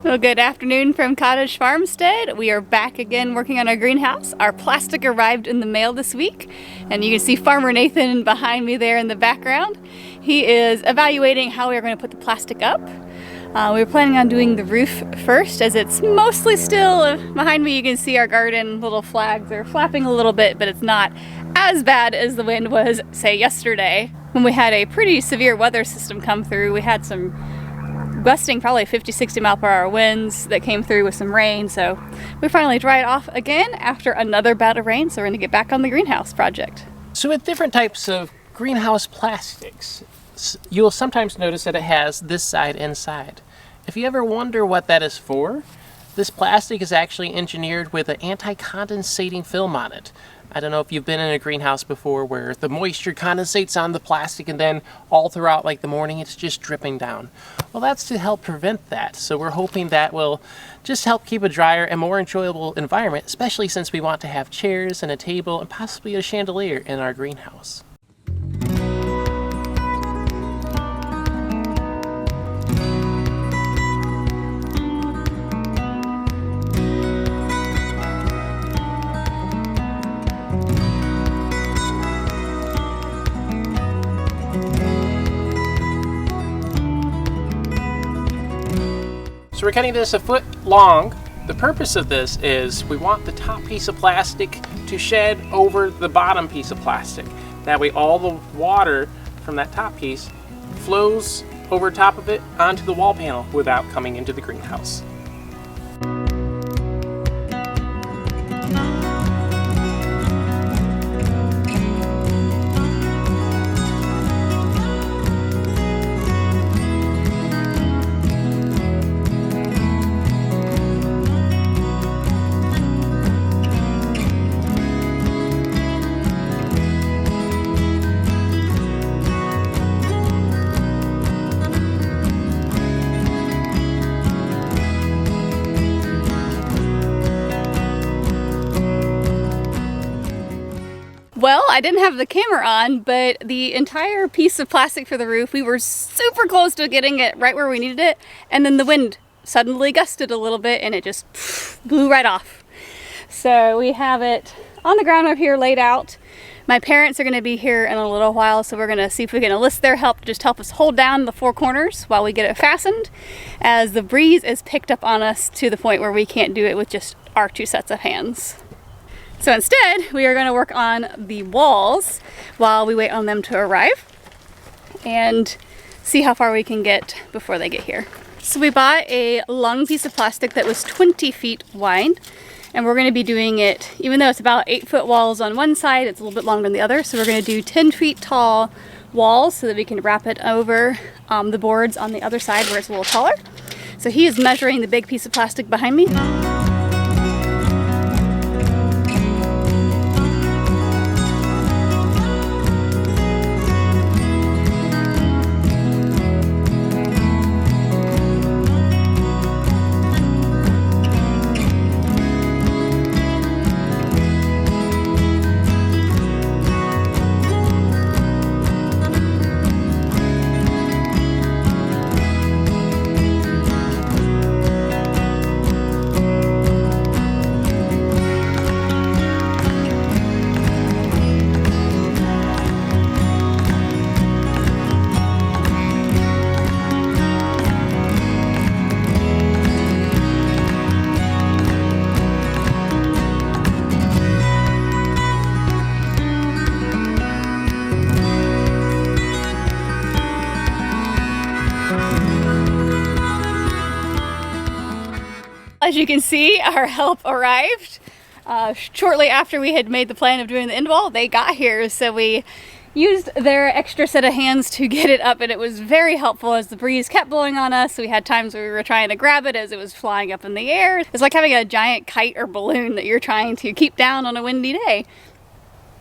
Well, good afternoon from Cottage Farmstead. We are back again working on our greenhouse. Our plastic arrived in the mail this week, and you can see Farmer Nathan behind me there in the background. He is evaluating how we are going to put the plastic up. We were planning on doing the roof first, as it's mostly still behind me. You can see our garden little flags are flapping a little bit, but it's not as bad as the wind was, say, yesterday when we had a pretty severe weather system come through. We had some gusting probably 50-60 mile per hour winds that came through with some rain, so we finally dried off again after another bout of rain, so we're going to get back on the greenhouse project. So with different types of greenhouse plastics, you'll sometimes notice that it has this side inside. If you ever wonder what that is for, this plastic is actually engineered with an anti-condensating film on it. I don't know if you've been in a greenhouse before where the moisture condensates on the plastic and then all throughout like the morning it's just dripping down. Well, that's to help prevent that. So we're hoping that will just help keep a drier and more enjoyable environment, especially since we want to have chairs and a table and possibly a chandelier in our greenhouse. So we're cutting this 1 foot long. The purpose of this is we want the top piece of plastic to shed over the bottom piece of plastic. That way all the water from that top piece flows over top of it onto the wall panel without coming into the greenhouse. Well, I didn't have the camera on, but the entire piece of plastic for the roof, we were super close to getting it right where we needed it, and then the wind suddenly gusted a little bit and it just blew right off. So we have it on the ground up here laid out. My parents are going to be here in a little while, so we're going to see if we can enlist their help to just help us hold down the 4 corners while we get it fastened, as the breeze is picked up on us to the point where we can't do it with just our 2 sets of hands. So instead, we are going to work on the walls while we wait on them to arrive and see how far we can get before they get here. So we bought a long piece of plastic that was 20 feet wide, and we're going to be doing it, even though it's about 8-foot walls on one side, it's a little bit longer on the other. So we're going to do 10 feet tall walls so that we can wrap it over the boards on the other side where it's a little taller. So he is measuring the big piece of plastic behind me. As you can see, our help arrived shortly after we had made the plan of doing the end wall. They got here, so we used their extra set of hands to get it up, and it was very helpful as the breeze kept blowing on us. We had times where we were trying to grab it as it was flying up in the air. It's like having a giant kite or balloon that you're trying to keep down on a windy day.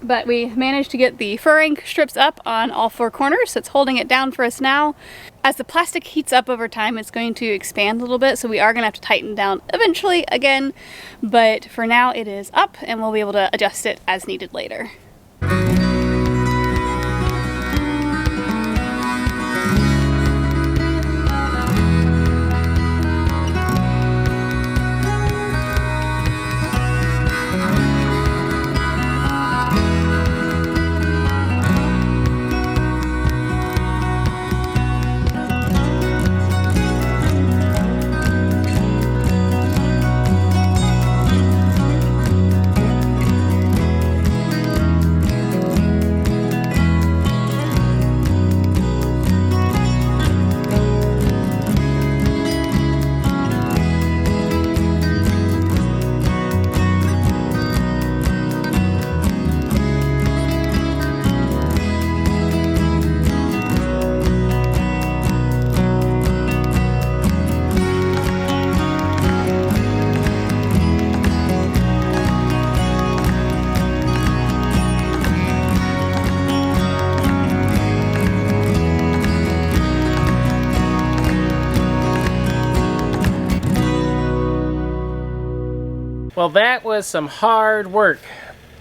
But we managed to get the furring strips up on all 4 corners, so it's holding it down for us now. As the plastic heats up over time, it's going to expand a little bit, so we are going to have to tighten down eventually again. But for now, it is up, and we'll be able to adjust it as needed later. Well, that was some hard work.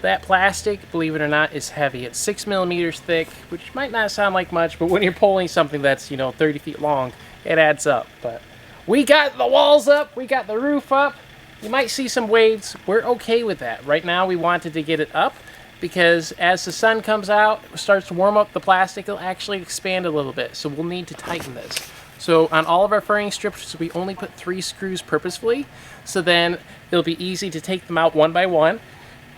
That plastic, believe it or not, is heavy. It's 6 millimeters thick, which might not sound like much, but when you're pulling something that's, 30 feet long, it adds up. But we got the walls up, we got the roof up. You might see some waves. We're okay with that. Right now, we wanted to get it up because as the sun comes out, starts to warm up the plastic, it'll actually expand a little bit. So we'll need to tighten this. So on all of our furring strips, we only put 3 screws purposefully. So then it'll be easy to take them out one by one,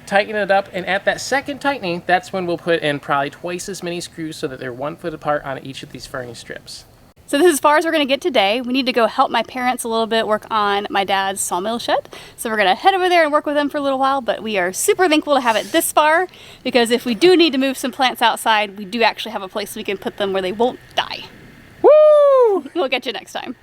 tighten it up, and at that second tightening, that's when we'll put in probably twice as many screws so that they're 1 foot apart on each of these furring strips. So this is as far as we're going to get today. We need to go help my parents a little bit work on my dad's sawmill shed. So we're going to head over there and work with them for a little while, but we are super thankful to have it this far because if we do need to move some plants outside, we do actually have a place we can put them where they won't die. Woo! We'll get you next time.